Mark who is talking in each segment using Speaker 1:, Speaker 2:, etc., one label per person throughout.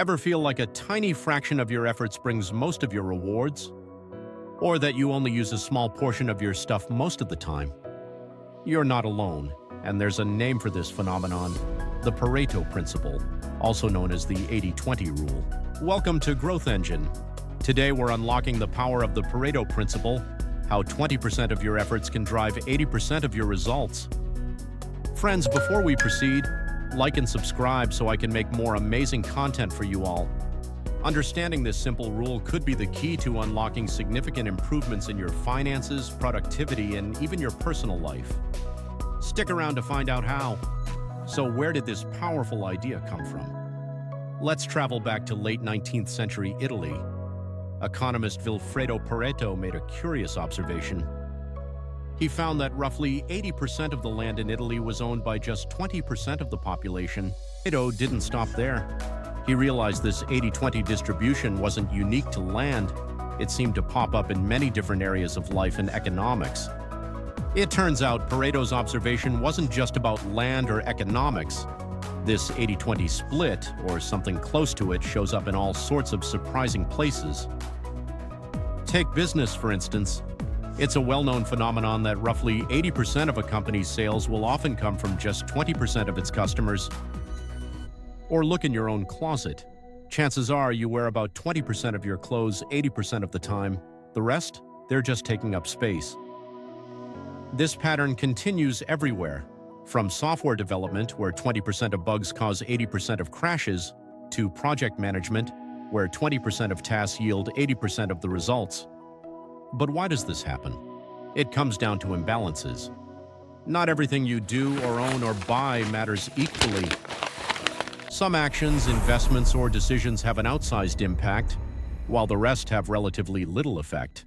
Speaker 1: Ever feel like a tiny fraction of your efforts brings most of your rewards? Or that you only use a small portion of your stuff most of the time? You're not alone, and there's a name for this phenomenon, the Pareto Principle, also known as the 80-20 rule. Welcome to Growth Engine. Today we're unlocking the power of the Pareto Principle, how 20% of your efforts can drive 80% of your results. Friends, before we proceed, like and subscribe so I can make more amazing content for you all. Understanding this simple rule could be the key to unlocking significant improvements in your finances, productivity, and even your personal life. Stick around to find out how. So where did this powerful idea come from? Let's travel back to late 19th century Italy. Economist Vilfredo Pareto made a curious observation. He found that roughly 80% of the land in Italy was owned by just 20% of the population. Pareto didn't stop there. He realized this 80-20 distribution wasn't unique to land. It seemed to pop up in many different areas of life and economics. It turns out Pareto's observation wasn't just about land or economics. This 80-20 split, or something close to it, shows up in all sorts of surprising places. Take business, for instance. It's a well-known phenomenon that roughly 80% of a company's sales will often come from just 20% of its customers. Or look in your own closet. Chances are you wear about 20% of your clothes 80% of the time. The rest, they're just taking up space. This pattern continues everywhere, from software development, where 20% of bugs cause 80% of crashes, to project management, where 20% of tasks yield 80% of the results. But why does this happen? It comes down to imbalances. Not everything you do or own or buy matters equally. Some actions, investments, or decisions have an outsized impact, while the rest have relatively little effect.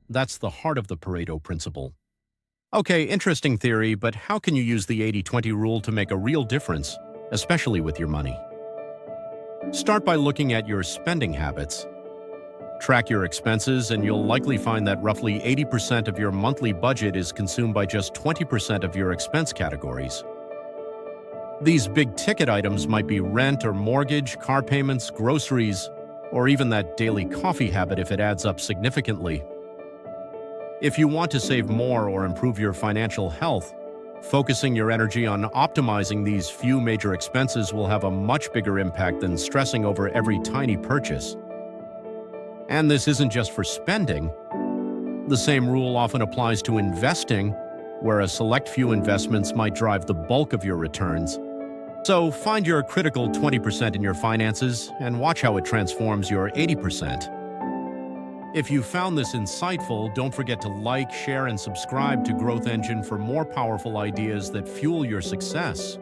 Speaker 1: That's the heart of the Pareto Principle. Okay, interesting theory, but how can you use the 80-20 rule to make a real difference, especially with your money? Start by looking at your spending habits. Track your expenses, and you'll likely find that roughly 80% of your monthly budget is consumed by just 20% of your expense categories. These big-ticket items might be rent or mortgage, car payments, groceries, or even that daily coffee habit if it adds up significantly. If you want to save more or improve your financial health, focusing your energy on optimizing these few major expenses will have a much bigger impact than stressing over every tiny purchase. And this isn't just for spending. The same rule often applies to investing, where a select few investments might drive the bulk of your returns. So find your critical 20% in your finances and watch how it transforms your 80%. If you found this insightful, don't forget to like, share, and subscribe to Growth Engine for more powerful ideas that fuel your success.